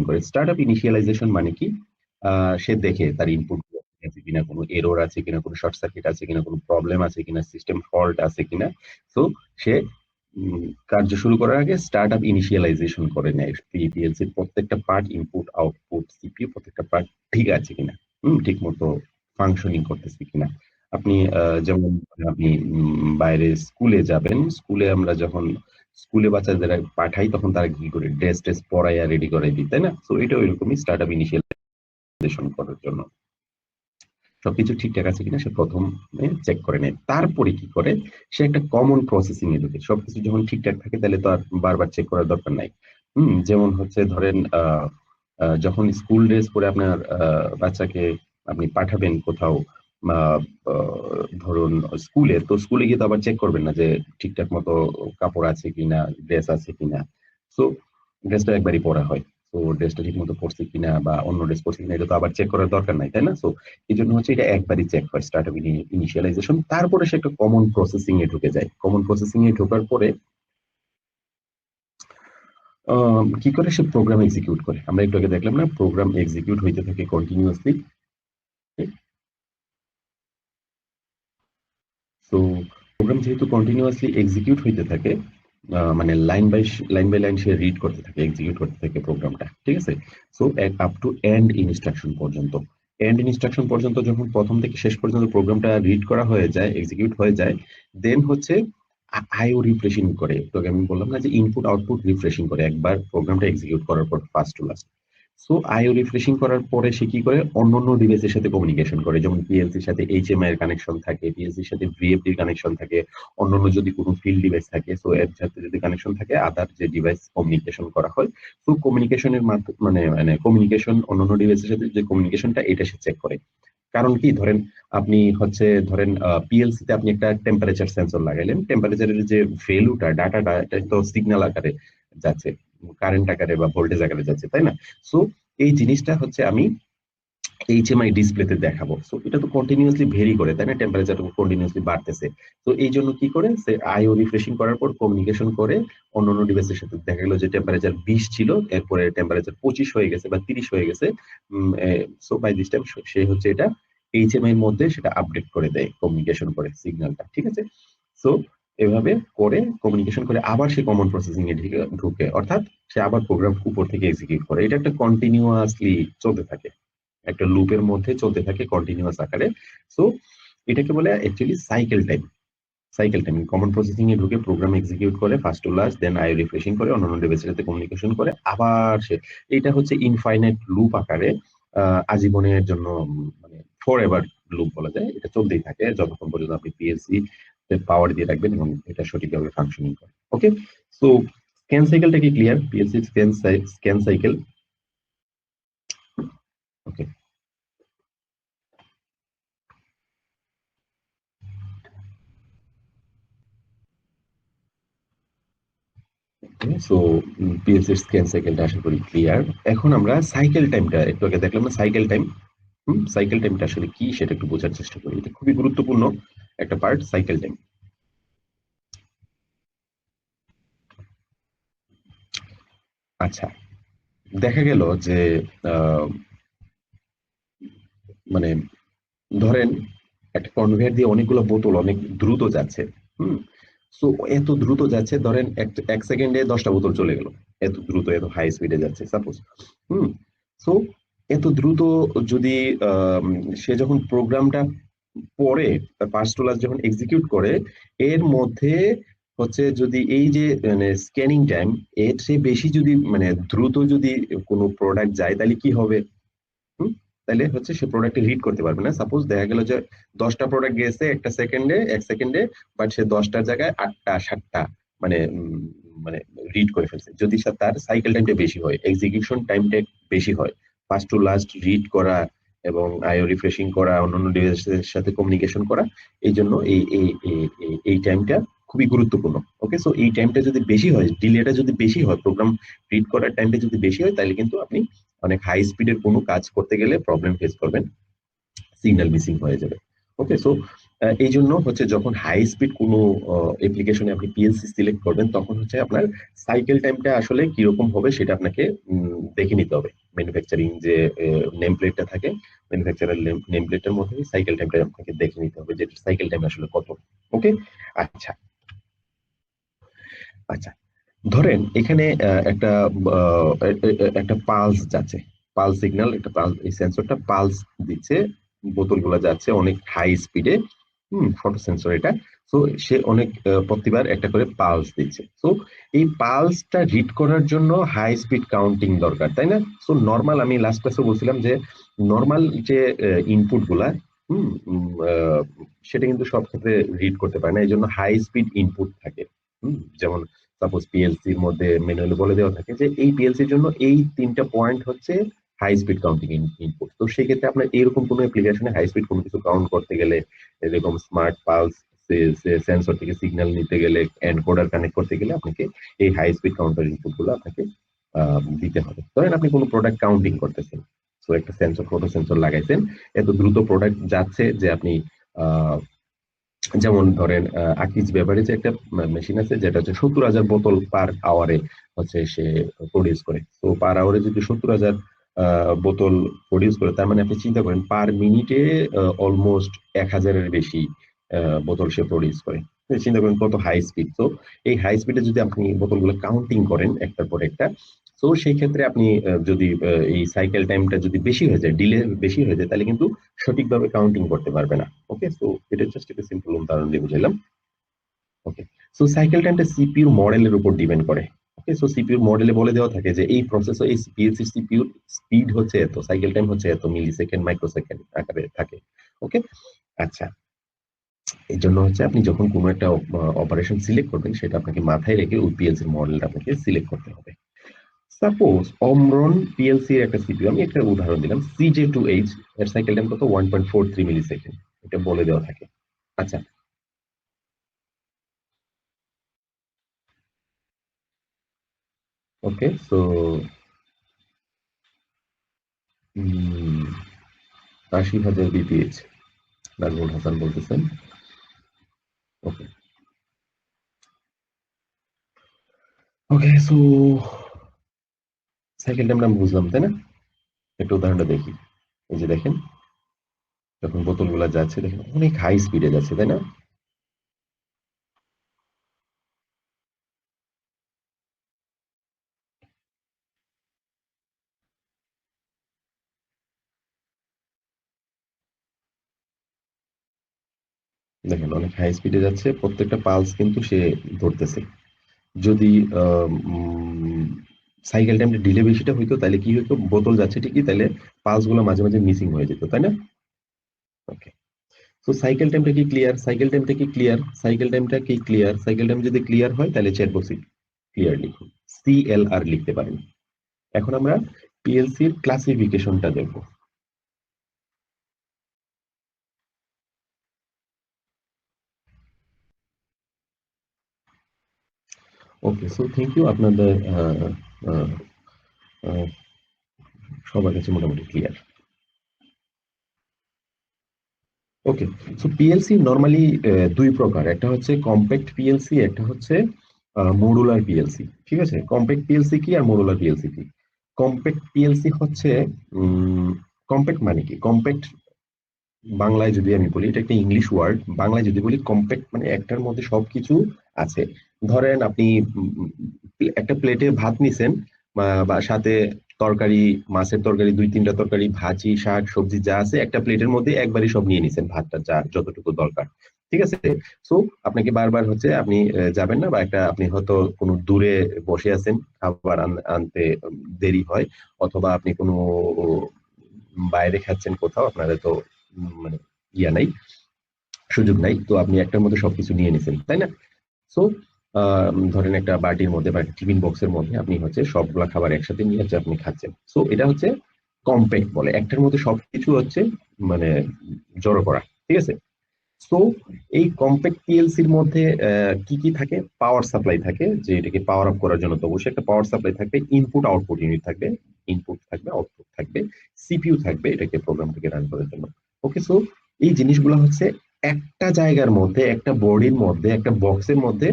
করে। Startup initialization মানে কি, সে দেখে তার ইনপুট আছে কিনা, কোনো এরর আছে কিনা, কোনো শর্ট সার্কিট আছে কিনা, কোনো প্রবলেম আছে কিনা, সিস্টেম ফল্ট আছে কিনা। তো সে কার্য শুরু করার আগে স্টার্টআপ ইনিশিয়ালাইজেশন করে নেয় পিএলসির প্রত্যেকটা পার্ট, ইনপুট আউটপুট সিপিইউ প্রত্যেকটা পার্ট ঠিক আছে কিনা, ঠিক মতো ফাংশনিং করতেছে কিনা। আপনি যেমন আপনি বাইরে স্কুলে যাবেন, স্কুলে আমরা যখন স্কুলে বাচ্চাদের পাঠাই তখন তারা কি করে ড্রেস টেস পরাইয়া রেডি করে দিই, তাই না? তো এটা ওইরকমই স্টার্টআপ ইনিশিয়ালাইজেশন করার জন্য সবকিছু ঠিকঠাক আছে কিনা সে প্রথমে চেক করে নেয়। তারপরে কি করে, সে একটা কমন প্রসেসিং এ ঢুকে। সবকিছু যখন ঠিকঠাক থাকে তাহলে তো আর বারবার চেক করার দরকার নাই। যেমন হচ্ছে ধরেন যখন স্কুল ড্রেস পরে আপনার বাচ্চাকে আপনি পাঠাবেন কোথাও, আহ, ধরুন স্কুলে, তো স্কুলে গিয়ে তো আবার চেক করবেন না যে ঠিকঠাক মতো কাপড় আছে কিনা, ড্রেস আছে কিনা। তো ড্রেসটা একবারই পরা হয়, তো ড্রেসটা ঠিক মতো পরছে কিনা বা অন্য ড্রেস পরছে কিনা এটা তো আবার চেক করার দরকার নাই, তাই না? তো এই জন্য হচ্ছে এটা একবারই চেক হয় স্টার্টআপ ইনিশিয়ালাইজেশন। তারপরে সে একটা কমন প্রসেসিং এ ঢুকে যায়। কমন প্রসেসিং এ ঢোকার পরে কি করে সে প্রোগ্রাম এক্সিকিউট করে। আমরা একটু আগে দেখলাম না, প্রোগ্রাম এক্সিকিউট হইতে থাকে কন্টিনিউয়াসলি। তো প্রোগ্রাম যেহেতু কন্টিনিউয়াসলি এক্সিকিউট হইতে থাকে, মানে লাইন বাই লাইন সে রিড করতে থাকে, এক্সিকিউট করতে থাকে প্রোগ্রামটা, ঠিক আছে? So up to end instruction পর্যন্ত। এন্ড ইনস্ট্রাকশন পর্যন্ত যখন প্রথম থেকে শেষ পর্যন্ত প্রোগ্রামটা রিড করা হয়ে যায়, এক্সিকিউট হয়ে যায়, দেন হচ্ছে আইও রিফ্রেশিং করে। তোকে আমি বললাম না যে ইনপুট আউটপুট রিফ্রেশিং করে একবার প্রোগ্রামটা এক্সিকিউট করার পর, first to last. So IO refreshing করার পরে সে কি করে, অন্যান্য ডিভাইসের সাথে কমিউনিকেশন করে। যেমন পিএলসির সাথে এইচএমআই এর কানেকশন থাকে, পিএলসির সাথে ভিএফডি এর কানেকশন থাকে, অন্যান্য যদি কোনো ফিল্ড ডিভাইস থাকে, সো এর সাথে যদি কানেকশন থাকে, আদার যে ডিভাইস কমিউনিকেশন করা হয়, তো কমিউনিকেশনের মাধ্যমে মানে মানে কমিউনিকেশন অন্যান্য ডিভাইসের সাথে যে কমিউনিকেশনটা, এটা সে চেক করে। কারণ কি, ধরেন আপনি হচ্ছে ধরেন পিএলসি তে আপনি একটা টেম্পারেচার সেন্সর লাগাইলেন, টেম্পারেচারের যে ভ্যালুটা, ডাটাটা, এটা তো সিগন্যাল আকারে যাচ্ছে, কারেন্ট আকারে বা ভোল্টেজ আকারে যাচ্ছে, তাই না? সো এই জিনিসটা হচ্ছে আমি এইচএমআই ডিসপ্লেতে দেখাবো। সো এটা তো কন্টিনিউয়াসলি ভেরি করে, তাই না? টেম্পারেচার কন্টিনিউয়াসলি বাড়তেছে। তো এই জন্য কি করে, সে আইও রিফ্রেশিং করার পর কমিউনিকেশন করে অন্যান্য ডিভাইসের সাথে। দেখা গেল যে টেম্পারেচার 20 ছিল, এরপরে টেম্পারেচার 25 হয়ে গেছে বা 30 হয়ে গেছে। সো বাই দিস টাইম সে হচ্ছে এটা এইচএমআই এর মধ্যে সেটা আপডেট করে দেয়, কমিউনিকেশন করে সিগন্যালটা, ঠিক আছে? সো এভাবে করে কমিউনিকেশন করে আবার সে কমন প্রসেসিং এ ঢুকে, অর্থাৎ সে আবার প্রোগ্রাম উপর থেকে এক্সিকিউট করে। এটা একটা কন্টিনিউয়াসলি চলতে থাকে, একটা লুপের মধ্যে চলতে থাকে কন্টিনিউয়াস আকারে। সো এটাকে বলে actually cycle time. Cycle time common processing এ ঢুকে প্রোগ্রাম এক্সিকিউট করে first to last, then I refreshing করে অন্যান্য ডিভাইসের সাথে কমিউনিকেশন করে আবার সে। এটা হচ্ছে ইনফাইনাইট লুপ আকারে, আজীবনের জন্য, মানে ফর এভার লুপ বলা যায়। এটা চলতেই থাকে যতক্ষণ পর্যন্ত আপনি পিএলসি পাওয়ার দিয়ে রাখবেন এবং এটা সঠিকভাবে ফাংশনিং করে। ওকে, সো স্ক্যান সাইকেলটা কি clear? PLC scan cycle. Okay, so PLC scan সাইকেলটা আশা করি ক্লিয়ার। এখন আমরা সাইকেল টাইমটা একটু আগে দেখলাম না, সাইকেল টাইম। সাইকেল টাইমটা আসলে কি সেটা একটু বোঝার চেষ্টা করি। এটা খুবই গুরুত্বপূর্ণ একটা পার্ট, সাইকেল টাইম। আচ্ছা, দেখা গেল যে আহ, মানে ধরেন একটা কনভেয়ার দিয়ে অনেকগুলো বোতল অনেক দ্রুত যাচ্ছে। হুম সো এত দ্রুত যাচ্ছে, ধরেন এক সেকেন্ডে 10টা বোতল চলে গেল। এত দ্রুত, এত হাই স্পিডে যাচ্ছে সাপোজ। হুম সো এত দ্রুত যদি আম, সে যখন প্রোগ্রামটা পড়ে, পাঁচ টলার যখন এক্সিকিউট করে, এর মধ্যে হচ্ছে যদি এই যে মানে স্ক্যানিং টাইম, এর চেয়ে বেশি যদি মানে দ্রুত যদি কোনো প্রোডাক্ট যায় তাহলে কি হবে? হুম তাহলে হচ্ছে সে প্রোডাক্ট রিড করতে পারবে না। সাপোজ দেখা গেল যে 10টা প্রোডাক্ট গেছে একটা সেকেন্ডে, এক সেকেন্ডে, বাট সে 10টার জায়গায় 8টা 7টা মানে মানে রিড করে ফেলছে। যদি তার সাইকেল টাইমটা বেশি হয়, এক্সিকিউশন টাইমটা বেশি হয়, ফার্স্ট টু লাস্ট রিড করা এবং আইও রিফ্রেশিং করা, অন্যান্য ডিভাইসের সাথে কমিউনিকেশন করা, এই জন্য এই টাইমটা খুবই গুরুত্বপূর্ণ। ওকে, সো এই টাইমটা যদি বেশি হয়, ডিলেটা যদি বেশি হয়, প্রোগ্রাম রিড করার টাইমটা যদি বেশি হয়, তাহলে কিন্তু আপনি অনেক হাই স্পিডের কোনো কাজ করতে গেলে প্রবলেম ফেস করবেন, সিগন্যাল মিসিং হয়ে যাবে। ওকে, সো এই জন্য হচ্ছে যখন হাই স্পিড কোনো অ্যাপ্লিকেশনে আপনি পিএলসি সিলেক্ট করবেন, তখন হচ্ছে আপনার সাইকেল টাইমটা আসলে কিরকম হবে সেটা আপনাকে দেখে নিতে হবে। ম্যানুফ্যাকচারিং যে নেম প্লেটটা থাকে, ম্যানুফ্যাকচারার নেম প্লেটের মধ্যে সাইকেল টাইমটা আপনাকে দেখে নিতে হবে, যে সাইকেল টাইম আসলে কত। ওকে। আচ্ছা। আচ্ছা, ধরেন এখানে একটা পালস যাচ্ছে, পালস সিগন্যাল, একটা পালস, এই সেন্সরটা পালস দিচ্ছে, বোতলগুলো যাচ্ছে অনেক হাই স্পিডে। ফটো সেন্সর এটা। তো সে অনেক প্রতিবার একটা করে পালস দিচ্ছে। তো এই পালসটা রিড করার জন্য হাই স্পিড কাউন্টিং দরকার, তাই না? সো নর্মাল, আমি লাস্ট ক্লাসে বলছিলাম যে নর্মাল যে ইনপুট গুলা, হুম উম, আহ, সেটা কিন্তু সব ক্ষেত্রে রিড করতে পারে না, এই জন্য হাই স্পিড ইনপুট থাকে। যেমন সাপোজ পিএলসি এর মধ্যে ম্যানুয়ালি বলে দেওয়া থাকে যে এই পিএলসি এর জন্য এই তিনটা পয়েন্ট হচ্ছে হাই স্পিড কাউন্টিং ইনপুট। তো সেক্ষেত্রে আপনার এরকম কোনো অ্যাপ্লিকেশনে হাই স্পিড কোনো কিছু কাউন্ট করতে গেলে, এরকম স্মার্ট পালস সেন্সর থেকে সিগন্যাল নিতে গেলে, এনকোডার কানেক্ট করতে গেলে আপনাকে এই হাই স্পিড কাউন্টার ইনপুট গুলো আপনাকে দিতে হবে। ধরেন আপনি কোনো প্রোডাক্ট কাউন্টিং করতেছেন, তো একটা সেন্সর, ফটো সেন্সর লাগাইছেন, এত দ্রুত প্রোডাক্ট যাচ্ছে যে আপনি আহ, যেমন ধরেন আকিজ বেভারেজ একটা মেশিন আছে যেটা হচ্ছে 70,000 বোতল পার আওয়ারে হচ্ছে সে প্রডিউস করে। তো পার আওয়ারে যদি 70,000 বোতল প্রডিউস করে, তার মানে আপনি চিন্তা করেন পার মিনিটে অলমোস্ট 1,000-এর বেশি বোতল সে প্রডিউস করে। তো চিন্তা করেন কত হাই স্পিড। তো এই হাই স্পিডে যদি আপনি বোতলগুলো কাউন্টিং করেন একটার পর একটা, তো সেই ক্ষেত্রে আপনি যদি এই সাইকেল টাইমটা যদি বেশি হয়ে যায়, ডিলে বেশি হয়ে যায়, তাহলে কিন্তু সঠিকভাবে কাউন্টিং করতে পারবে না। ওকে, সো এটা জাস্ট একটা সিম্পল উদাহরণ দিয়ে বুঝাইলাম। ওকে, সো সাইকেল টাইমটা সিপিইউ মডেলের উপর ডিপেন্ড করে। ওকে, সো সিপিইউ মডেলে বলে দেওয়া থাকে যে এই প্রসেসর, এই পিএলসি সিপিইউ স্পিড হচ্ছে এত, সাইকেল টাইম হচ্ছে এত মিলি সেকেন্ড, মাইক্রোসেকেন্ড আকারে থাকে। ওকে। আচ্ছা, এই জন্য হচ্ছে আপনি যখন কোনো একটা অপারেশন সিলেক্ট করবেন, সেটা আপনাকে মাথায় রেখে ওই পিএলসির মডেলটা আপনাকে সিলেক্ট করতে হবে। সাপোজ অমরন পিএলসি এর একটা সিপিইউ, আমি একটা উদাহরণ দিলাম, CJ2H, এর সাইকেল টাইম কত, 1.43 মিলি সেকেন্ড, এটা বলে দেওয়া থাকে। আচ্ছা। ওকে, সো 80,000 বিপিএইচ, নাজমুল হাসান বলতেছেন। ওকে। ওকে, সো সাইকেল টাইমটা আমি বুঝলাম, তাই না? একটা উদাহরণটা দেখি। এই যে দেখেন, যখন বোতলগুলো যাচ্ছে, দেখেন অনেক হাই স্পিডে যাচ্ছে, তাই না? দেখেন অনেক হাই স্পিডে যাচ্ছে, প্রত্যেকটা পালস কিন্তু সে ধরতেছে। যদি সাইকেল টাইমটা ডিলে বেশিটা হইতো, তাহলে কি হইতো, বোতল যাচ্ছে ঠিকই, তাহলে পালস গুলো মাঝে মাঝে মিসিং হয়ে যেত, তাই না? ওকে, তো সাইকেল টাইমটা কি ক্লিয়ার? সাইকেল টাইমটা কি ক্লিয়ার? সাইকেল টাইমটা কি ক্লিয়ার? সাইকেল টাইম যদি ক্লিয়ার হয়, তাহলে চ্যাট বক্সে ক্লিয়ার লিখুন, CLR লিখতে পারেন। এখন আমরা পিএলসির ক্লাসিফিকেশনটা দেখব। ওকে, সো থ্যাংক ইউ, আপনাদের আহ, আহ, সবার কাছে মোটামুটি ক্লিয়ার। ওকে, সো পিএলসি নরমালি দুই প্রকার, একটা হচ্ছে কম্প্যাক্ট পিএলসি, একটা হচ্ছে মডুলার পিএলসি। ঠিক আছে, কম্প্যাক্ট পিএলসি কি আর মডুলার পিএলসি কি? কম্প্যাক্ট পিএলসি হচ্ছে, কম্প্যাক্ট মানে কি, কম্প্যাক্ট বাংলায় যদি আমি বলি, এটা একটা ইংলিশ ওয়ার্ড, বাংলায় যদি বলি কম্প্যাক্ট মানে একটার মধ্যে সবকিছু আছে। ধরেন আপনি একটা প্লেটে ভাত নিছেন, বা সাথে তরকারি, মাছের তরকারি, দুই তিনটা তরকারি, ভাজি, শাক, সবজি যা আছে একটা প্লেটের মধ্যে একবারই সব নিয়ে নিছেন, ভাতটা যা যতটুকু দরকার। ঠিক আছে। সো আপনাকে বারবার হচ্ছে আপনি যাবেন না, বা একটা আপনি হয়তো কোনো দূরে বসে আছেন, খাবার আনতে দেরি হয়, অথবা আপনি কোনো বাইরে খাচ্ছেন কোথাও, আপনারা তো মানে ইয়া নাই, সুযোগ নাই, তো আপনি একটার মধ্যে সবকিছু নিয়ে নিছেন, তাই না? সো ধরেন একটা বাটির মধ্যে বা একটা টিফিন বক্সের মধ্যে আপনি হচ্ছে সবগুলা খাবার একসাথে নিয়ে হচ্ছে আপনি খাচ্ছেন। সো এটা হচ্ছে কম্প্যাক্ট বলে, একটার মধ্যে সবকিছু হচ্ছে মানে জড়ো করা। ঠিক আছে। সো এই কম্প্যাক্ট পিএলসির মধ্যে কি কি থাকে? পাওয়ার সাপ্লাই থাকে, যে এটাকে পাওয়ার আপ করার জন্য তো অবশ্যই একটা পাওয়ার সাপ্লাই থাকবে, ইনপুট আউটপুট ইউনিট থাকবে, ইনপুট থাকবে, আউটপুট থাকবে, সিপিইউ থাকবে এটাকে প্রোগ্রামটাকে রান করার জন্য। ওকে, সো এই জিনিসগুলো হচ্ছে একটা জায়গার মধ্যে, একটা বডির মধ্যে, একটা বক্সের মধ্যে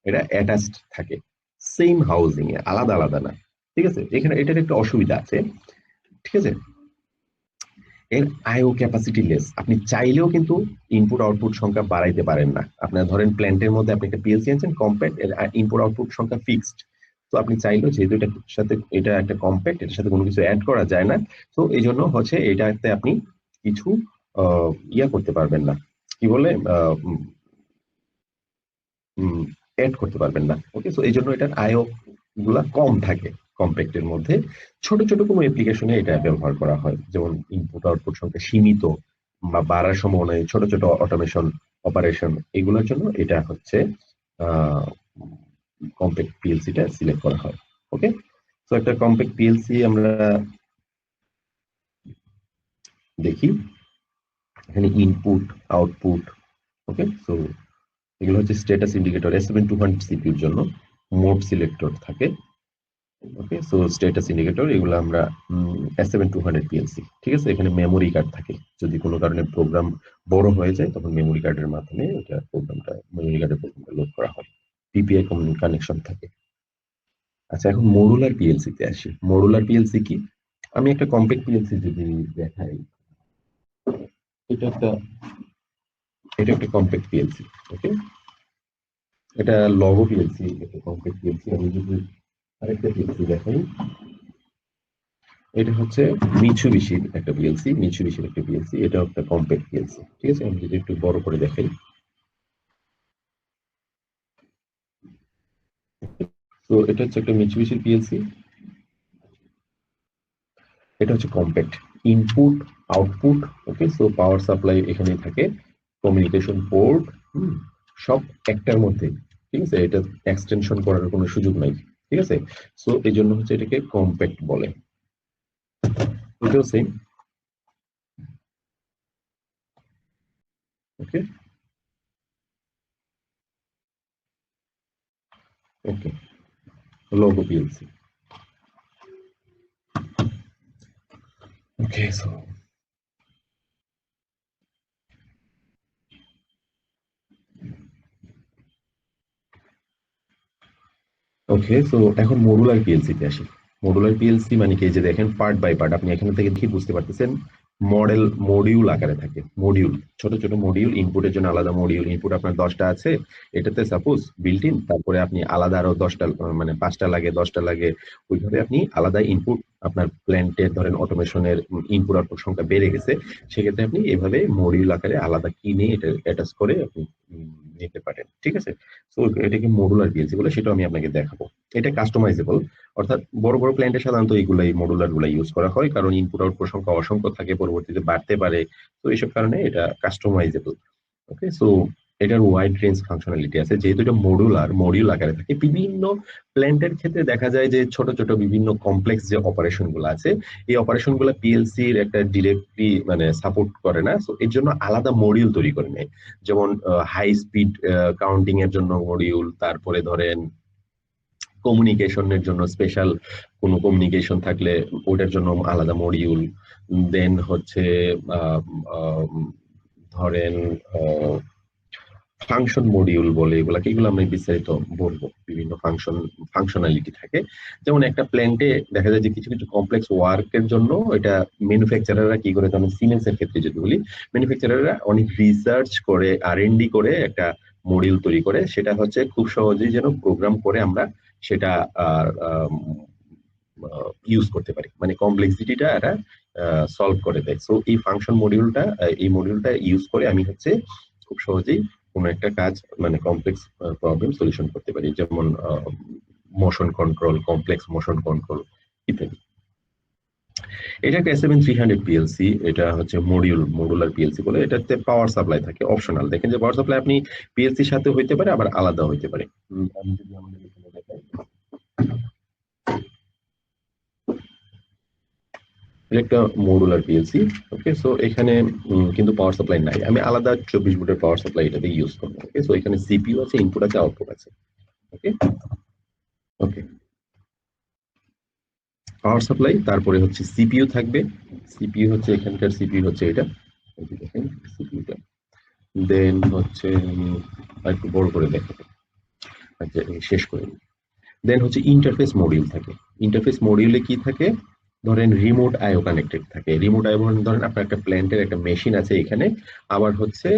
এটা অ্যাটাচড থাকে, সেম হাউজিং এ, আলাদা আলাদা না। ঠিক আছে, এখানে এটার একটা অসুবিধা আছে। ঠিক আছে, এর আইও ক্যাপাসিটি লেস। আপনি চাইলেও কিন্তু ইনপুট আউটপুট সংখ্যা বাড়াইতে পারেন না। আপনার ধরেন প্ল্যান্টের মধ্যে আপনি একটা পিএলসি আনছেন কম্প্যাক্ট, এর ইনপুট আউটপুট সংখ্যা ফিক্সড। তো আপনি চাইলেও, যেহেতু এটার সাথে এটা একটা কম্প্যাক্ট, এটার সাথে কোনো কিছু অ্যাড করা যায় না। তো এই জন্য হচ্ছে এটাতে আপনি কিছু ইয়া করতে পারবেন না, কি বলে, অ্যাড করতে পারবেন না। ওকে, সো এই জন্য এটার আইও গুলা কম থাকে কম্প্যাক্টের মধ্যে। ছোট ছোট কোনো অ্যাপ্লিকেশনে এটা ব্যবহার করা হয়, যেমন ইনপুট আউটপুট সংখ্যা সীমিত বা বাড়ার সম্ভাবনায় ছোট ছোট অটোমেশন অপারেশন, এগুলোর জন্য এটা হচ্ছে কম্প্যাক্ট পিএলসিটা সিলেক্ট করা হয়। ওকে, তো একটা কম্প্যাক্ট পিএলসি আমরা দেখি, এখানে ইনপুট আউটপুট। ওকে, সো এগুলো হচ্ছে স্ট্যাটাস ইন্ডিকেটর। S7200 সিপিউর জন্য মোড সিলেক্টর থাকে। ওকে, সো স্ট্যাটাস ইন্ডিকেটর এগুলো আমরা S7200 পিএলসি। ঠিক আছে, এখানে মেমোরি কার্ড থাকে, যদি কোনো কারণে প্রোগ্রাম বড় হয়ে যায় তখন মেমোরি কার্ডের মাধ্যমে এটা প্রোগ্রামটা, মেমোরি কার্ডের প্রোগ্রামটা লোড করা হয়। পিপিআই কানেকশন থাকে। আচ্ছা, এখন মডুলার পিএলসি তে আসি। মডুলার পিএলসি কি? আমি একটা কম্প্যাক্ট পিএলসি যদি দেখাই, এটা একটা এটা একটা কম্প্যাক্ট পিএলসি। ওকে, এটা লগো পিএলসি, একটা কম্প্যাক্ট পিএলসি। আমি যদি আরেকটা পিএলসি দেখাই, এটা হচ্ছে মিৎসুবিশির একটা পিএলসি, মিৎসুবিশির একটা পিএলসি, এটা একটা কম্প্যাক্ট পিএলসি। ঠিক আছে, আমি যদি একটু বড় করে দেখাই, তো এটা হচ্ছে একটা মিৎসুবিশির পিএলসি। এটা হচ্ছে কম্প্যাক্ট, ইনপুট আউটপুট। ওকে, সো পাওয়ার সাপ্লাই এখানে থাকে, কমিউনিকেশন পোর্ট, সব একটার মধ্যে। ঠিক আছে, এটা এক্সটেনশন করার কোনো সুযোগ নাই। ঠিক আছে, সো এই জন্য হচ্ছে এটাকে কম্প্যাক্ট বলে। এটাও সেম। ওকে, ওকে, লোগো পিএলসি। ওকে, সো ওকে, সো এখন মডুলার পিএলসি তে আসি। মডুলার পিএলসি মানে কি, এই যে দেখেন পার্ট বাই পার্ট, আপনি এখান থেকে দেখে বুঝতে পারতেছেন, মডেল মডিউল আকারে থাকে। মডিউল, ছোট ছোট মডিউল, ইনপুটের জন্য আলাদা মডিউল। ইনপুট আপনার 10টা আছে এটাতে সাপোজ বিল্ট ইন, তারপরে আপনি আলাদা আরো 10টা, মানে 5টা লাগে, 10টা লাগে, ওইভাবে আপনি আলাদা ইনপুট, আপনার প্ল্যান্টের ধরেন অটোমেশনের ইনপুট আউটপুট সংখ্যা বেড়ে গেছে, সেক্ষেত্রে আপনি এভাবে মডিউল আকারে আলাদা কিনে এটা অ্যাটাচ করে আপনি নিতে পারেন। ঠিক আছে, তো এটাকে মডুলার পিএলসি বলে, সেটা আমি আপনাকে দেখাবো। এটা কাস্টমাইজেবল, অর্থাৎ বড় বড় প্ল্যান্টে সাধারণত এইগুলাই মডুলার গুলা ইউজ করা হয়, কারণ ইনপুট আউটপুট সংখ্যা অসংখ্য থাকে, পরবর্তীতে বাড়তে পারে। তো এইসব কারণে এটা কাস্টমাইজেবল। ওকে, সো এটার ওয়াইড রেঞ্জ ফাংশনালিটি আছে, যেহেতু এটা মডুলার, মডিউল আকারে থাকে। বিভিন্ন প্ল্যান্টের ক্ষেত্রে দেখা যায় যে ছোট ছোট বিভিন্ন কমপ্লেক্স যে অপারেশন গুলো আছে, এই অপারেশন গুলো পিএলসি এর একটা ডিরেক্টলি মানে সাপোর্ট করে না, সো এর জন্য আলাদা মডিউল তৈরি করে নেয়। যেমন হাই স্পিড কাউন্টিং এর জন্য মডিউল, তারপরে ধরেন কমিউনিকেশনের জন্য স্পেশাল কোনো কমিউনিকেশন থাকলে ওটার জন্য আলাদা মডিউল। দেন হচ্ছে আহ, আহ, ধরেন ফাংশন মডিউল বলে এগুলাকে, এগুলো আমরা বিস্তারিত বলবো। বিভিন্ন ফাংশনালিটি থাকে। যেমন একটা প্ল্যান্টে দেখা যায় যে কিছু কিছু কমপ্লেক্স ওয়ার্কের জন্য এটা ম্যানুফ্যাকচারাররা কি করে, যেমন সিমেন্স এর ক্ষেত্রে যদি বলি, ম্যানুফ্যাকচারাররা অনেক রিসার্চ করে, R&D করে একটা মডিউল তৈরি করে, সেটা হচ্ছে খুব সহজেই যেন প্রোগ্রাম করে আমরা সেটা ইউজ করতে পারি, মানে কমপ্লেক্সিটিটা এটা সলভ করে দেয়। সো এই ফাংশন মডিউলটা, এই মডিউলটা ইউজ করে আমি হচ্ছে খুব সহজেই কোনো একটা কাজ, মানে কমপ্লেক্স প্রবলেম সলিউশন করতে পারি, যেমন motion control, complex motion control ইত্যাদি। এটা একটা S7300 পিএলসি, এটা হচ্ছে মডুলার পিএলসি বলে। এটাতে পাওয়ার সাপ্লাই থাকে অপশনাল। দেখেন যে পাওয়ার সাপ্লাই আপনি পিএলসির সাথে হইতে পারে, আবার আলাদা হইতে পারে। আমি যদি আমাদের এখানে দেখাই, এটা একটা মডুলার পিএলসি। ওকে, সো এখানে কিন্তু পাওয়ার সাপ্লাই নাই, আমি আলাদা 24 ভোল্টের পাওয়ার সাপ্লাই এটাতে ইউজ করবো। ওকে, সো এখানে সিপিইউ আছে, ইনপুট আছে, আউটপুট আছে। ওকে, ওকে, পাওয়ার সাপ্লাই, তারপরে হচ্ছে সিপিইউ থাকবে। সিপিইউ হচ্ছে এখানকার সিপিইউ হচ্ছে এটা, এই যে দেখেন সিপিইউটা। দেন হচ্ছে একটু বড় করে দেখাবো, আচ্ছা শেষ করে নিই। দেন হচ্ছে ইন্টারফেস মডিউল থাকে। ইন্টারফেস মডিউলে কি থাকে, ধরেন রিমোট আইও কানেক্টেড থাকে। রিমোট আইও ধরেন আপনার একটা প্ল্যান্টের একটা মেশিন আছে এখানে, আবার হচ্ছে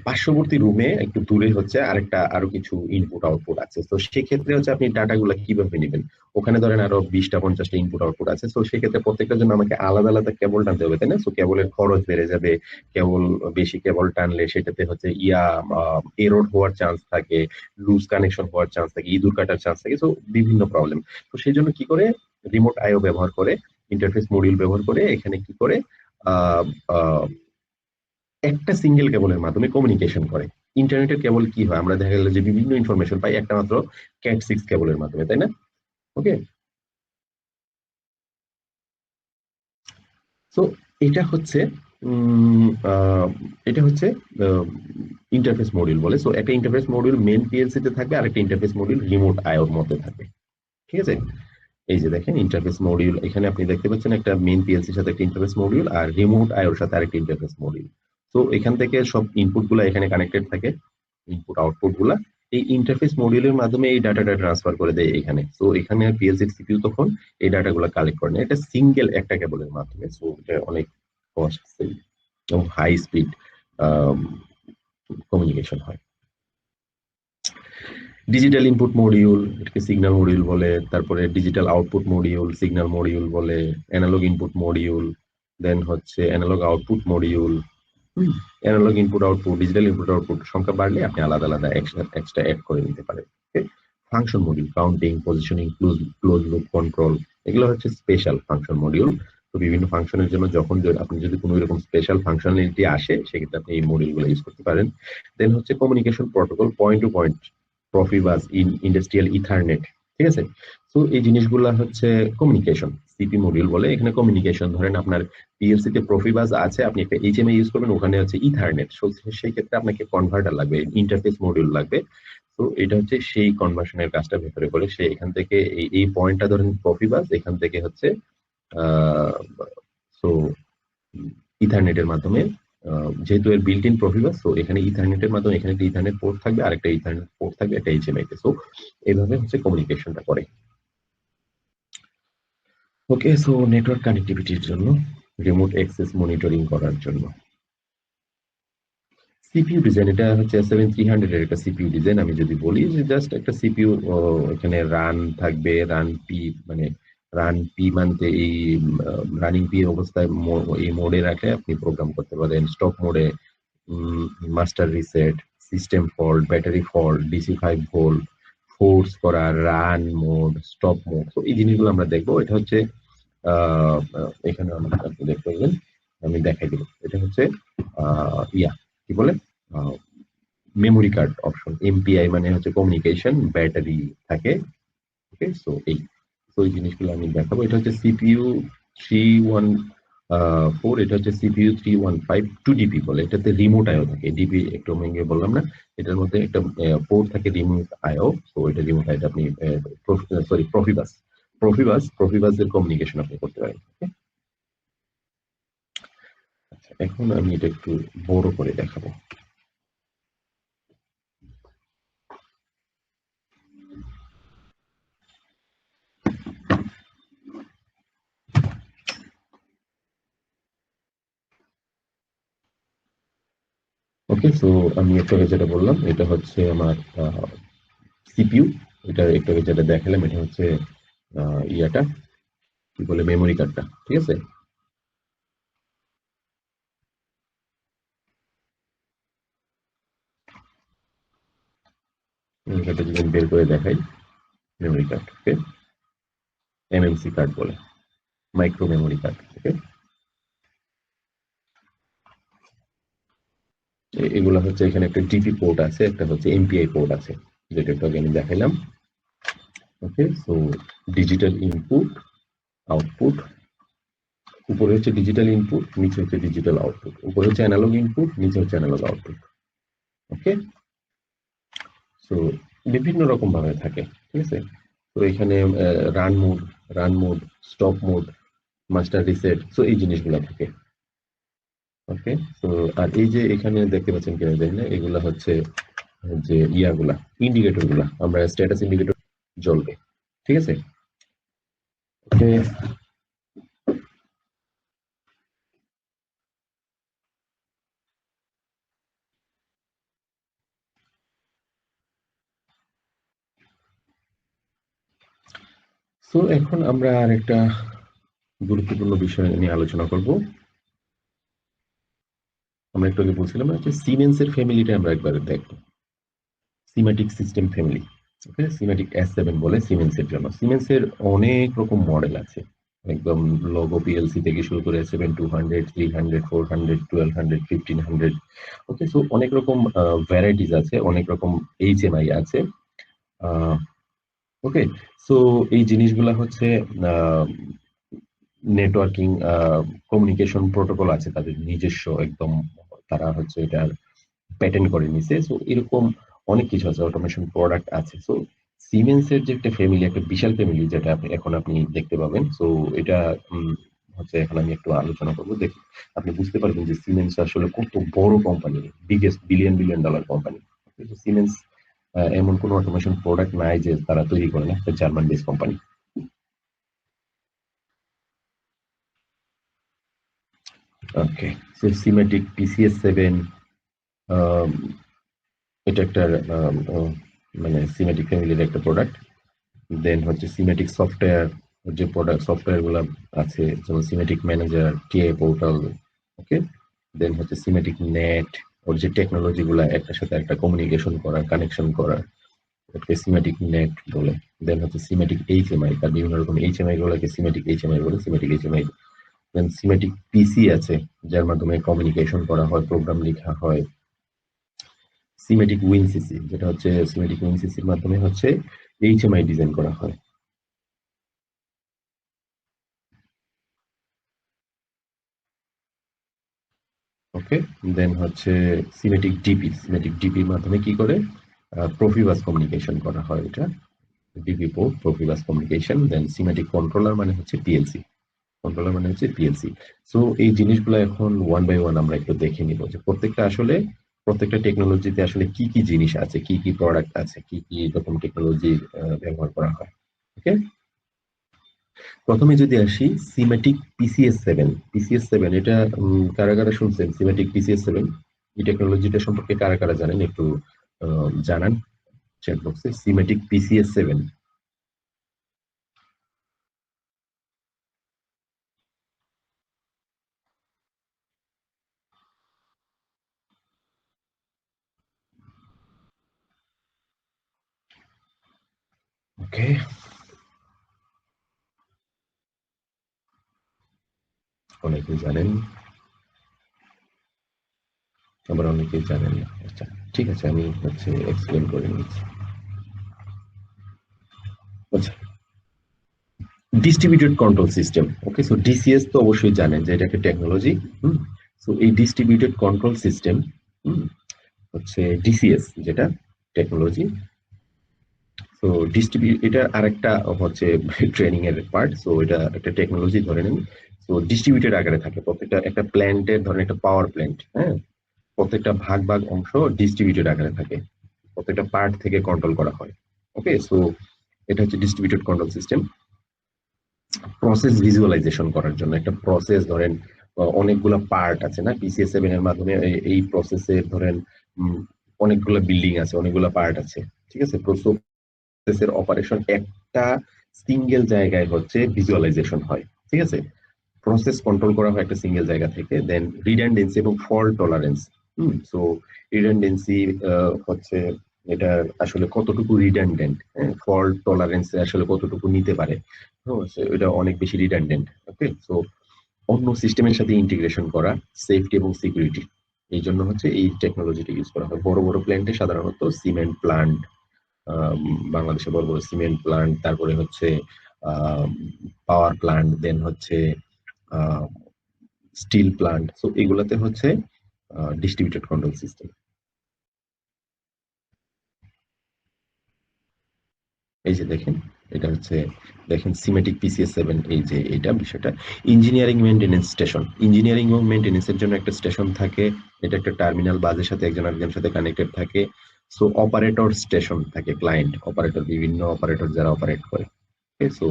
পার্শ্ববর্তী রুমে একটু দূরে হচ্ছে আরেকটা আরো কিছু ইনপুট আউটপুট আছে। তো সেক্ষেত্রে হচ্ছে আপনি ডাটাগুলো কিভাবে নেবেন, ওখানে ধরেন আরো 20টা 50টা ইনপুট আউটপুট আছে। তো সেক্ষেত্রে প্রত্যেকটার জন্য আমাকে আলাদা আলাদা কেবল টানতে হবে, তাই না? তো কেবলের খরচ বেড়ে যাবে। কেবল বেশি কেবল টানলে সেটাতে হচ্ছে এরর হওয়ার চান্স থাকে, লুজ কানেকশন হওয়ার চান্স থাকে, ইঁদুর কাটার চান্স থাকে। তো বিভিন্ন প্রবলেম। তো সেই জন্য কি করে, রিমোট আইও ব্যবহার করে, ইন্টারফেস মডিউল ব্যবহার করে এখানে কি করে, আহ, আহ, একটা সিঙ্গেল কেবলের মাধ্যমে কমিউনিকেশন করে। ইন্টারনেটের কেবল কি হয়, আমরা দেখা গেল যে বিভিন্ন ইনফরমেশন পাই একটা মাত্র ক্যাট 6 কেবলের মাধ্যমে, তাই না? ওকে। সো এটা হচ্ছে উম, আহ, এটা হচ্ছে ইন্টারফেস মডিউল বলে। সো একটা ইন্টারফেস মডিউল মেন পিএলসি তে থাকবে, আর একটা ইন্টারফেস মডিউল রিমোট আইওর মধ্যে থাকবে। ঠিক আছে। এই যে দেখেন ইন্টারফেস মডিউল, এখানে আপনি দেখতে পাচ্ছেন একটা মেইন পিএলসির সাথে একটা ইন্টারফেস মডিউল, আর রিমোট আইওর সাথে আরেকটা ইন্টারফেস মডিউল। তো এখান থেকে সব ইনপুট গুলা এখানে কানেক্টেড থাকে, ইনপুট আউটপুট গুলা এই ইন্টারফেস মডিউলের মাধ্যমে এই ডাটাটা ট্রান্সফার করে দেয় এখানে। তো এখানে পিএলসি সিপিইউ তখন এই ডাটাগুলো কালেক্ট করে নেয়, এটা সিঙ্গেল একটা কেবলের মাধ্যমে। সো এটা অনেক কস্ট সেভ এবং হাই স্পিড কমিউনিকেশন হয়। ডিজিটাল ইনপুট মডিউল, এটাকে সিগন্যাল মডিউল বলে। তারপরে digital output module, signal module বলে। অ্যানালগ ইনপুট মডিউল, দেন হচ্ছে analogue output module. Analogue input output, digital input output সংখ্যা বাড়লে আপনি আলাদা আলাদা এক্সট্রা অ্যাড করে নিতে পারেন। Function module, counting, positioning, close loop control, এগুলো হচ্ছে স্পেশাল ফাংশন মডিউল। তো বিভিন্ন ফাংশনের জন্য যখন আপনি যদি কোনো এরকম স্পেশাল ফাংশনালিটি আসে, সেক্ষেত্রে আপনি এই মডিউলগুলো ইউজ করতে পারেন। দেন হচ্ছে communication protocol, point to point, Profibus, industrial Ethernet. ঠিক আছে। তো এই জিনিসগুলো হচ্ছে কমিউনিকেশন, সিপি মডিউল বলে। এখানে কমিউনিকেশন, ধরেন আপনার পিএলসি তে প্রফিবাস আছে, আপনি একটা এইচএমআই ইউজ করবেন, ওখানে হচ্ছে ইথারনেট। সেই ক্ষেত্রে আপনাকে কনভার্টার লাগবে, ইন্টারফেস মডিউল লাগবে। তো এটা হচ্ছে সেই কনভার্সনের কাজটা ভেতরে করে। সে এখান থেকে এই পয়েন্টটা ধরেন প্রফিবাস, এখান থেকে হচ্ছে আহ সো ইথারনেটের মাধ্যমে, যেহেতু এর বিল্ট ইন প্রফিবাস, তো এখানে ইথারনেটের মাধ্যমে এখানে একটা ইথারনেট পোর্ট থাকবে, আর একটা ইথারনেট পোর্ট থাকবে একটা এইচএমআই তে। সো এইভাবে হচ্ছে কমিউনিকেশনটা করে। ওকে। সো নেটওয়ার্ক কানেক্টিভিটির জন্য, রিমোট অ্যাক্সেস মনিটরিং করার জন্য সিপিইউ ডিজাইন, এটা হচ্ছে 7300 এর একটা সিপিইউ ডিজাইন। আমি যদি বলি যে জাস্ট একটা সিপিইউ, এখানে রান থাকবে, রান পি, মানে রান পি মানতে এই রানিং পি অবস্থায় এই মোডে রাখলে আপনি প্রোগ্রাম করতে পারেন। স্টপ মোডে master reset, system fault, battery fault, DC 5 volt, force করা, রান মোড, স্টপ মোড। তো এই জিনিসগুলো আমরা দেখবো। এটা হচ্ছে এখানে আপনি দেখতে পাবেন, আমি দেখাই দিব। এটা হচ্ছে কি বলে, মেমোরি কার্ড অপশন। এমপিআই মানে হচ্ছে কমিউনিকেশন ব্যাটারি থাকে। ওকে। সো এই জিনিসগুলো আমি দেখাবো। এটা হচ্ছে সিপিইউ 314, এটা হচ্ছে সিপিইউ 315 2DP বলে। এটাতে রিমোট আইও থাকে, ডিপি একটু আমি আগে বললাম না, এটার মধ্যে একটা পোর্ট থাকে রিমোট আইও। তো এটা রিমোট আইটা আপনি সরি প্রফিবাস এর কমিউনিকেশন আপনি করতে পারেন। Okay? আচ্ছা, এখন আমি এটা একটু বড় করে দেখাবো। ওকে। সো আমি একটু আগে যেটা বললাম, এটা হচ্ছে আমার সিপিইউ। এটা একটু আগে যেটা দেখালাম, এটা হচ্ছে ইয়াটা কি বলে, মেমোরি কার্ডটা। ঠিক আছে। মেমোরি কার্ডটা যদি আমি বের করে দেখাই, মেমোরি কার্ড, ওকে, এমএমসি কার্ড বলে, মাইক্রো মেমোরি কার্ড। ওকে। এগুলো হচ্ছে, এখানে একটা ডিপি পোর্ট আছে, একটা হচ্ছে এমপিআই পোর্ট আছে, যেটা একটু আগে আমি দেখাইলাম। ওকে। সো ডিজিটাল ইনপুট, আউটপুট, উপরে হচ্ছে ডিজিটাল ইনপুট, নিচে হচ্ছে ডিজিটাল আউটপুট। উপরে হচ্ছে অ্যানালগ ইনপুট, নিচে হচ্ছে অ্যানালগ আউটপুট। ওকে। সো বিভিন্ন রকম ভাবে থাকে। ঠিক আছে। তো এখানে run mode, stop mode, master reset, so এই জিনিসগুলো থাকে। ওকে। তো আর এই যে এখানে দেখতে পাচ্ছেন কিনা জানি না, এগুলা হচ্ছে যে ইয়াগুলা, ইন্ডিকেটর গুলা, আমরা স্ট্যাটাস ইন্ডিকেটর জ্বলবে, ঠিক আছে। ওকে। তো এখন আমরা আরেকটা গুরুত্বপূর্ণ বিষয় নিয়ে আলোচনা করব। আমরা একটু আগে বলছিলাম না যে সিমেন্সের ফ্যামিলিটা আমরা একবার দেখবো, সিমেটিক সিস্টেম ফ্যামিলি। ওকে, সিমেটিক S7 বলে সিমেন্সের জন্য। সিমেন্সের অনেক রকম মডেল আছে, একদম লোগো পিএলসি থেকে শুরু করে 7200, 300, 400, 1200, 1500। ওকে, সো অনেক রকম ভ্যারাইটিস আছে, অনেক রকম HMI আছে। ওকে, সো এই জিনিসগুলা হচ্ছে নেটওয়ার্কিং কমিউনিকেশন প্রোটোকল আছে তাদের নিজস্ব একদম, তারা হচ্ছে এটার প্যাটেন্ট করে নিছে। সো এরকম অনেক কিছু আছে, অটোমেশন প্রোডাক্ট আছে। সো সিমেন্সের যে একটা ফ্যামিলি, একটা বিশাল ফ্যামিলি, যেটা এখন আপনি দেখতে পাবেন। সো এটা হচ্ছে এখন আমি একটু আলোচনা করবো, দেখ আপনি বুঝতে পারবেন যে সিমেন্স আসলে কত বড় company, biggest billion billion dollar company. Siemens এমন কোনো অটোমেশন প্রোডাক্ট নাই যে তারা তৈরি করে না, একটা জার্মান বেস কোম্পানি। ওকে, সো সিমেটিক PCS7, এটা একটা মানে সিমেটিক ফ্যামিলির একটা প্রোডাক্ট। দেন হচ্ছে সিমেটিক সফটওয়্যার, যে প্রোডাক্ট সফটওয়্যার গুলো আছে, যেমন সিমেটিক ম্যানেজার, টিএ পোর্টাল। ওকে, দেন হচ্ছে সিমেটিক নেট, ওর যে টেকনোলজি গুলা একটার সাথে একটা কমিউনিকেশন করা, কানেকশন করা, ওকে সিমেটিক নেট বলে। দেন হচ্ছে সিমেটিক HMI, তার বিভিন্ন রকম HMI গুলোকে সিমেটিক HMI বলে, সিমেটিক HMI। দেন সিমেটিক পিসি আছে, যার মাধ্যমে কমিউনিকেশন করা হয়, প্রোগ্রাম লেখা হয়। সিমেটিক উইনসিসি, যেটা হচ্ছে সিমেটিক উইনসিসির মাধ্যমে হচ্ছে HMI ডিজাইন করা হয়। ওকে, দেন হচ্ছে সিমেটিক ডিপির মাধ্যমে কি করে প্রফিবাস কমিউনিকেশন করা হয়, এটা ডিপি পোর্ট প্রফিবাস কমিউনিকেশন। দেন সিমেটিক কন্ট্রোলার মানে হচ্ছে পিএলসি, কন্ট্রোলার মানে হচ্ছে পিএলসি। সো এই জিনিসগুলো এখন ওয়ান বাই ওয়ান আমরা একটু দেখে নিব, যে প্রত্যেকটা টেকনোলজিতে আসলে কি কি জিনিস আছে, কি কি প্রোডাক্ট আছে, কি কি রকম টেকনোলজি ব্যবহার করা হয়। ওকে, প্রথমে যদি আসি সিমেটিক PCS7। PCS7 এটা কারা কারা শুনছেন? সিমেটিক PCS7 এই টেকনোলজিটা সম্পর্কে কারা কারা জানেন, একটু জানান চ্যাট বক্সে। Semitic PCS7। ওকে, অনেকেই জানেন, আবার অনেকেই জানেন না। আচ্ছা, ঠিক আছে, আমি হচ্ছে এক্সপ্লেন করে নিচ্ছি। আচ্ছা, ডিস্ট্রিবিউটেড কন্ট্রোল সিস্টেম। ওকে, সো ডিসিএস তো অবশ্যই জানেন যে এটা একটা টেকনোলজি। হুম, সো এই ডিস্ট্রিবিউটেড কন্ট্রোল সিস্টেম হচ্ছে ডিসিএস, যেটা টেকনোলজি। তো এটা আরেকটা হচ্ছে ট্রেনিং এর পার্ট। সো এটা একটা টেকনোলজি ধরে নিন। তো ডিস্ট্রিবিউটেড আকারে থাকে, প্রত্যেকটা একটা প্ল্যান্টের, ধরেন একটা পাওয়ার প্ল্যান্ট, হ্যাঁ, প্রত্যেকটা ভাগ ভাগ অংশ ডিস্ট্রিবিউটেড আকারে থাকে, প্রত্যেকটা পার্ট থেকে কন্ট্রোল করা হয়। ওকে, সো এটা হচ্ছে distributed control system. Process visualisation করার জন্য একটা প্রসেস, ধরেন অনেকগুলো পার্ট আছে না PCS7 এর মাধ্যমে, এই প্রসেসের ধরেন উম, অনেকগুলো বিল্ডিং আছে, অনেকগুলো পার্ট আছে, ঠিক আছে। প্রসেসের অপারেশন একটা সিঙ্গেল জায়গায় হচ্ছে ভিজুয়ালাইজেশন হয়, ঠিক আছে। প্রসেস কন্ট্রোল করা হয় একটা সিঙ্গেল জায়গা থেকে। দেন রিডান্ডেন্সি এবং ফল্ট টলারেন্স। সো রিডান্ডেন্সি হচ্ছে এটা আসলে কতটুকু রিডান্ডেন্ট, ফল্ট টলারেন্স আসলে কতটুকু নিতে পারে। এটা অনেক বেশি রিডান্ডেন্ট। ওকে, সো অন্য সিস্টেমের সাথে ইন্টিগ্রেশন করা, সেফটি এবং সিকিউরিটি, এই জন্য হচ্ছে এই টেকনোলজিটা ইউজ করা হয় বড় বড় প্ল্যান্টে, সাধারণত সিমেন্ট প্লান্ট, বাংলাদেশে বড় বড় সিমেন্ট প্লান্ট, তারপরে হচ্ছে পাওয়ার প্লান্ট, দেন হচ্ছে স্টিল প্লান্ট। সো এগুলাতে হচ্ছে ডিস্ট্রিবিউটেড কন্ট্রোল সিস্টেম। এই যে দেখেন, এটা হচ্ছে দেখেন সিমেটিক PCS7, এই যে এটা বিষয়টা ইঞ্জিনিয়ারিং মেইনটেনেন্স স্টেশন। ইঞ্জিনিয়ারিং এবং মেইনটেনেন্সের জন্য একটা স্টেশন থাকে, এটা একটা টার্মিনাল, বাসের সাথে একজন আরেকজনের সাথে কানেক্টেড থাকে। সো অপারেটর স্টেশন থাকে, ক্লায়েন্ট অপারেটর, বিভিন্ন অপারেটর যারা অপারেট করে। সো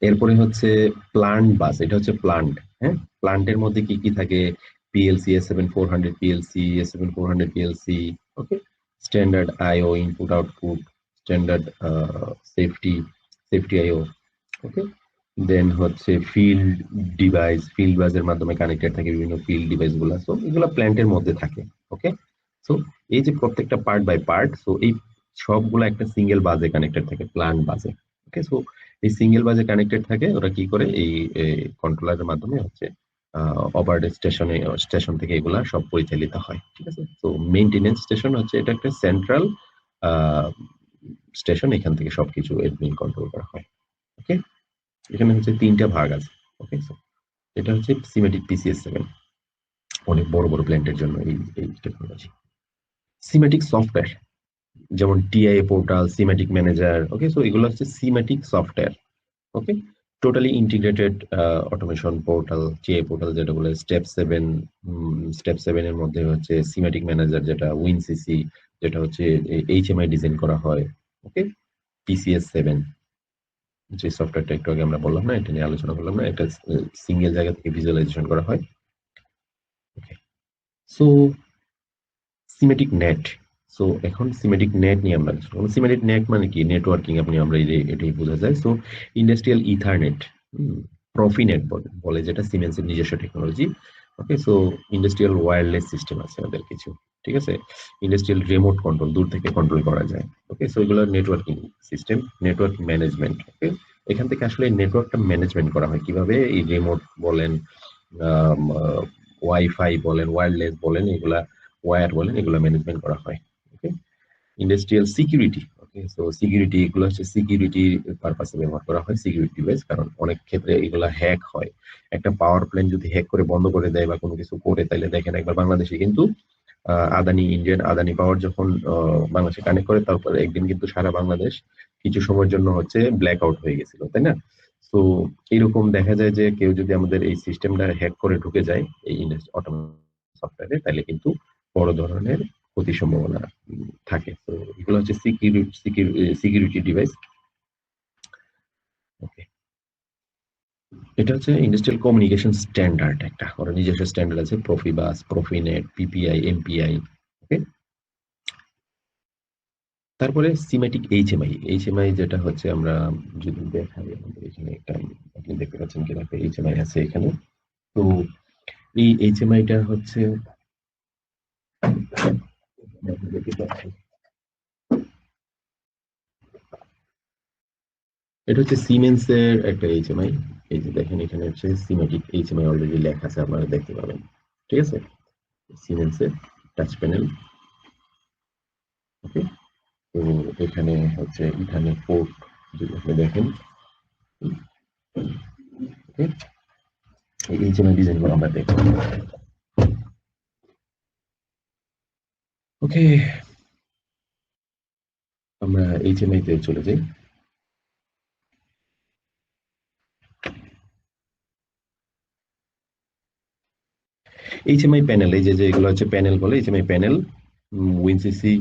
এরপরে হচ্ছে প্লান্ট বাস, এটা হচ্ছে প্লান্ট। হ্যাঁ, প্লান্টের মধ্যে কি কি থাকে? PLC S7400 PLC, S7400 PLC, okay, standard IO, input output, standard safety, safety IO, okay. Then হচ্ছে ফিল্ড ডিভাইস, ফিল্ড বাসের মাধ্যমে কানেক্টেড থাকে বিভিন্ন ফিল্ড ডিভাইস গুলা, সো এগুলো প্ল্যান্টের মধ্যে থাকে। ওকে, সো এই যে প্রত্যেকটা পার্ট বাই পার্ট, সো এই সবগুলো একটা সিঙ্গেল বাসে কানেক্টেড থাকে, প্ল্যান্ট বাসে। ওকে, সো এই সিঙ্গেল বাসে কানেক্টেড থাকে, ওরা কি করে এই কন্ট্রোলারের মাধ্যমে হচ্ছে অপারেটর স্টেশন থেকে এগুলা সব পরিচালিত হয়। ঠিক আছে, তো মেইনটেনেন্স স্টেশন হচ্ছে এটা একটা সেন্ট্রাল স্টেশন, এখান থেকে সবকিছু এডমিন কন্ট্রোল করা হয়। ওকে, এখানে হচ্ছে তিনটা ভাগ আছে। ওকে, সো এটা হচ্ছে সিমেটিক PCS7, অনেক বড় বড় প্ল্যান্টের জন্য এই এই টেকনোলজি। সিমেটিক সফটওয়্যার যেমন TIA portal, Simatic manager, okay, so এগুলো হচ্ছে Simatic software. Okay, totally integrated automation portal, TIA portal যেটা বলে স্টেপ 7 এর মধ্যে হচ্ছে সিমেটিক ম্যানেজার, যেটা WinCC, যেটা হচ্ছে HMI ডিজাইন করা হয়। ওকে, PCS7 যে সফটওয়্যারটা একটু আগে আমরা বললাম না, এটা নিয়ে আলোচনা করলাম না, এটা সিঙ্গেল জায়গা থেকে ভিজুয়ালাইজেশন করা হয়। ওকে, সো সিমেটিক নেট। সো এখন সিমেটিক নেট নিয়ে আমরা আলোচনা করব। সিমেটিক নেট মানে কি? নেটওয়ার্কিং, আপনি আমরা এটাই বোঝা যায়। সো ইন্ডাস্ট্রিয়াল ইথারনেট, প্রফিনেট বলে যেটা সিমেন্সের নিজস্ব টেকনোলজি। ওকে, সো ইন্ডাস্ট্রিয়াল ওয়্যারলেস সিস্টেম আছে আমাদের কিছু। ঠিক আছে, ইন্ডাস্ট্রিয়াল রিমোট কন্ট্রোল, দূর থেকে কন্ট্রোল করা যায়। ওকে, সো এগুলো নেটওয়ার্কিং সিস্টেম, নেটওয়ার্ক ম্যানেজমেন্ট। ওকে, এখান থেকে আসলে নেটওয়ার্কটা ম্যানেজমেন্ট করা হয় কিভাবে? এই রিমোট বলেন, ওয়াইফাই বলেন, ওয়্যারলেস বলেন, এগুলা ওয়্যার বলেন, এগুলো ম্যানেজমেন্ট করা হয়। ওকে, ইন্ডাস্ট্রিয়াল সিকিউরিটি। ওকে, সো সিকিউরিটি, এগুলো হচ্ছে সিকিউরিটি পারপাসে ব্যবহার করা হয়, সিকিউরিটি ডিভাইস, কারণ অনেক ক্ষেত্রে এগুলা হ্যাক হয়। একটা পাওয়ার প্ল্যান্ট যদি হ্যাক করে বন্ধ করে দেয় বা কোনো কিছু করে, তাহলে দেখেন একবার বাংলাদেশে কিন্তু আদানি, ইন্ডিয়ান আদানি পাওয়ার যখন বাংলাদেশে কানেক্ট করে, তারপর একদিন কিন্তু সারা বাংলাদেশ কিছু সময়ের জন্য হচ্ছে ব্ল্যাক আউট হয়ে গেছিল, তাই না? তো এরকম দেখা যায় যে কেউ যদি আমাদের এই সিস্টেমটা হ্যাক করে ঢুকে যায় এই অটোমেশন সফটওয়্যারে, তাহলে কিন্তু বড় ধরনের ক্ষতির সম্ভাবনা থাকে। তো এগুলো হচ্ছে সিকিউরিটি ডিভাইস। ওকে, এটা হচ্ছে ইন্ডাস্ট্রিয়াল কমিউনিকেশন স্ট্যান্ডার্ড, একটা ওরা নিজস্ব স্ট্যান্ডার্ড আছে, প্রফিবাস, প্রফিনেট, পিপিআই, এমপিআই। ওকে, তারপরে সিমেটিক এইচএমআই যেটা হচ্ছে আমরা যদি দেখাই, আমাদের এখানে একটা, আপনি দেখতে পাচ্ছেন কিনা, একটা এইচএমআই আছে এখানে। তো এই এইচএমআইটা হচ্ছে এটা হচ্ছে সিমেন্সের একটা এইচএমআই। এই যে দেখেন এখানে হচ্ছে সিমেটিক এইচএমআই অলরেডি লেখা আছে, আপনারা দেখতে পাবেন। ঠিক আছে, সিমেন্সের টাচ প্যানেল। ওকে, তো এখানে হচ্ছে ইথারনেট পোর্ট যদি আপনি দেখেন। ওকে, এই এইচএমআই ডিজাইন গুলো আমরা দেখব। ওকে, আমরা এইচএমআই তে চলে যাই। এইচএমআই প্যানেল, এই যে যে এগুলো হচ্ছে প্যানেল বলে, HMI panel, WinCC,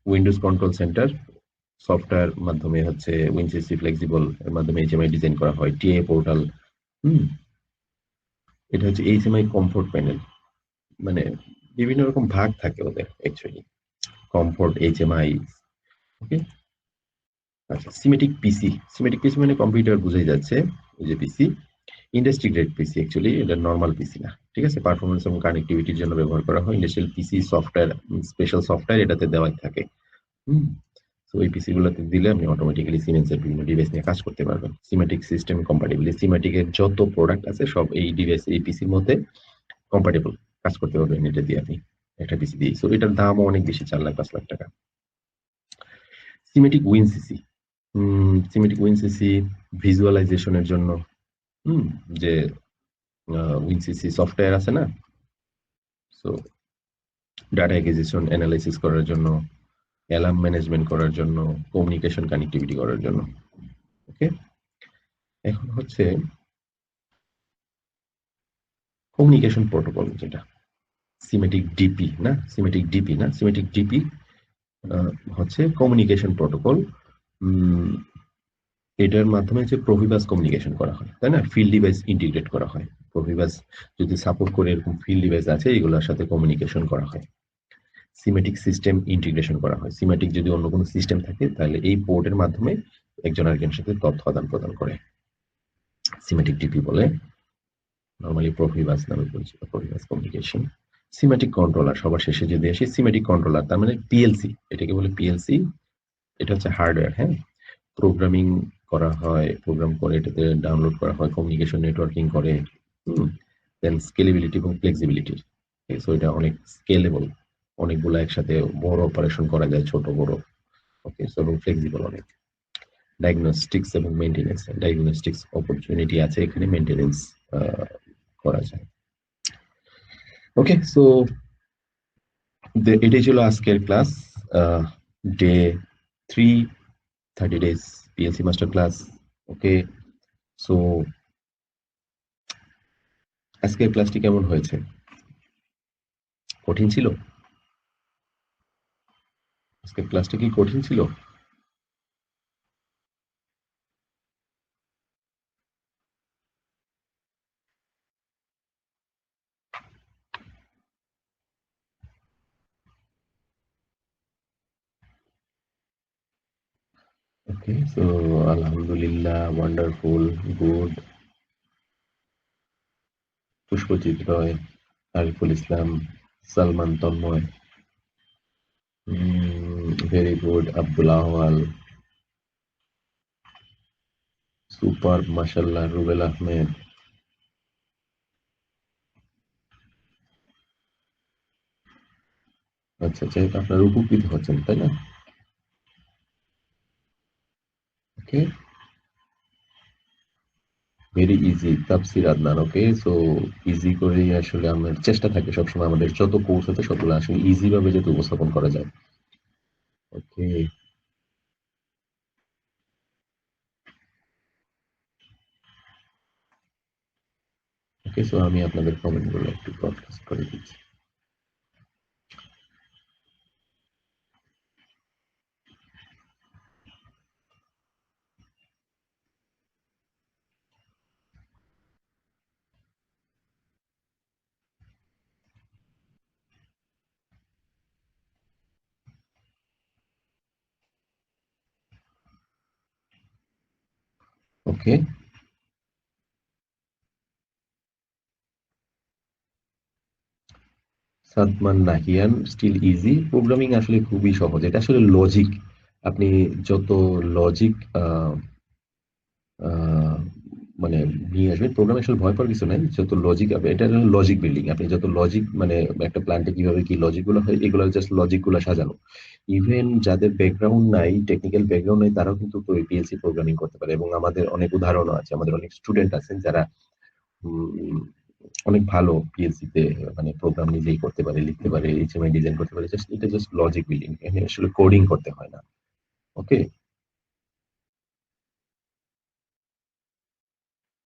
Windows control centre software মাধ্যমে হচ্ছে উইনসিসি ফ্লেক্সিবল এর মাধ্যমে এইচএমআই ডিজাইন করা হয়, টিএ পোর্টাল। হুম, এটা হচ্ছে এইচএমআই কমফোর্ট প্যানেল, মানে বিভিন্ন রকম ভাগ থাকে ওদের অ্যাকচুয়ালি, কমফোর্ট, এইচএমআই। ওকে, আচ্ছা, সিমেটিক পিসি। সিমেটিক পিসি মানে কম্পিউটার বুঝাই যাচ্ছে, এই যে পিসি, ইন্ডাস্ট্রি গ্রেড পিসি, অ্যাকচুয়ালি এটা নর্মাল পিসি না। ঠিক আছে, পারফরমেন্স এবং কানেক্টিভিটির জন্য ব্যবহার করা হয়। ইন্ডাস্ট্রিয়াল পিসি সফটওয়্যার, স্পেশাল সফটওয়্যার এটাতে দেওয়া থাকে। হুম, তো এই পিসি গুলোতে দিলে আপনি অটোমেটিক্যালি সিমেন্সের বিভিন্ন ডিভাইস নিয়ে কাজ করতে পারবেন। সিমেটিক সিস্টেম কম্পাটিবল, সিমেটিক এর যত প্রোডাক্ট আছে সব এই ডিভাইস, এই পিসির মধ্যে কম্পাটিবল, কাজ করতে পারবেন এটা দিয়ে আপনি, একটা পিসি দিয়ে। সো এটার দামও অনেক বেশি, 4 লাখ 5 লাখ টাকা। সিমেটিক উইনসিসি, সিমেটিক উইনসিসি ভিজুয়ালাইজেশনের জন্য, হুম, যে উইনসিসি সফটওয়্যার আছে না, সো ডাটা অ্যাকুইজিশন অ্যানালাইসিস করার জন্য, অ্যালার্ম ম্যানেজমেন্ট করার জন্য, কমিউনিকেশন কানেক্টিভিটি করার জন্য। ওকে, এখন হচ্ছে কমিউনিকেশন প্রোটোকল, যেটা সিমেটিক ডিপি না, সিমেটিক ডিপি হচ্ছে কমিউনিকেশন প্রোটোকল। এটার মাধ্যমে যে প্রোফিবাস কমিউনিকেশন করা হয়, তাই না? ফিল্ড ডিভাইস ইন্টিগ্রেট করা হয়, প্রোফিবাস যদি সাপোর্ট করে এরকম ফিল্ড ডিভাইস আছে, এগুলোর সাথে কমিউনিকেশন করা হয়। সিমেটিক সিস্টেম ইন্টিগ্রেশন করা হয়, সিমেটিক যদি অন্য কোনো সিস্টেম থাকে তাহলে এই পোর্টের মাধ্যমে একজন আরেকজনের সাথে তথ্য আদান প্রদান করে, সিমেটিক ডিপি বলে, নরমালি প্রোফিবাস নামে পরিচিত, প্রোফিবাস কমিউনিকেশন। সিমেটিক কন্ট্রোলার, সবার শেষে যদি আসি, সিমেটিক কন্ট্রোলার তার মানে পিএলসি, এটাকে বলে পিএলসি। এটা হচ্ছে হার্ডওয়্যার, হ্যাঁ, প্রোগ্রামিং করা হয়, প্রোগ্রাম করে এটাতে ডাউনলোড করা হয়, কমিউনিকেশন নেটওয়ার্কিং করে, দেন স্কেলেবিলিটি এবং ফ্লেক্সিবিলিটি। সো এটা অনেক স্কেলেবল, অনেকগুলো একসাথে বড় অপারেশন করা যায়, ছোট বড়। ওকে, সো এবং ফ্লেক্সিবল অনেক। ডায়াগনস্টিক্স এবং মেইনটেনেন্স, ডায়াগনস্টিক্স অপরচুনিটি আছে এখানে, মেইনটেনেন্স করা যায়। ওকে, সো এটাই ছিল আজকের class, day 3, 30 days PLC master class. Okay, so আজকের ক্লাসটি কেমন হয়েছে? কঠিন ছিল? আজকের ক্লাসটা কি কঠিন ছিল? ওকে, সো আলহামদুলিল্লাহ, wonderful, good. Pushpajit Roy, Ariful Islam, Salman Tanmoy, very good, Abdul Ahwal, super, মাশাল্লাহ, রুবেল আহমেদ। আচ্ছা আচ্ছা, আপনারা উপকৃত হচ্ছেন তাই না? ওকে, ভেরি ইজি, তাফসির আদনান। ওকে, সো ইজি করেই আসলে আমার চেষ্টা থাকে সবসময়, আমাদের যত কোর্স আছে সবগুলো আসলে ইজি ভাবে যাতে উপস্থাপন করা যায়। ওকে, ওকে, সো আমি আপনাদের কমেন্টগুলো একটু ব্রডকাস্ট করে দিচ্ছি। Okay, Sadman Nahiyan, still easy, programming আসলে খুবই সহজ, এটা আসলে লজিক। আপনি যত লজিক মানে নিয়ে আসবেন, প্রোগ্রাম আসলে ভয় পাওয়ার কিছু নাই, যত লজিক হবে, এটা লজিক বিল্ডিং, আপনি যত লজিক মানে একটা প্ল্যান্টে কিভাবে কি লজিক গুলো হয়, এগুলো জাস্ট লজিক গুলো সাজানো। ইভেন যাদের ব্যাকগ্রাউন্ড নাই, টেকনিক্যাল ব্যাকগ্রাউন্ড নাই, তারাও কিন্তু পিএলসি প্রোগ্রামিং করতে পারে, এবং আমাদের অনেক উদাহরণও আছে, আমাদের অনেক স্টুডেন্ট আছেন যারা উম, অনেক ভালো পিএলসি তে, মানে প্রোগ্রাম নিজেই করতে পারে, লিখতে পারে, এইচএমআই ডিজাইন করতে পারে, জাস্ট এটা জাস্ট লজিক বিল্ডিং, এখানে আসলে কোডিং করতে হয় না। ওকে,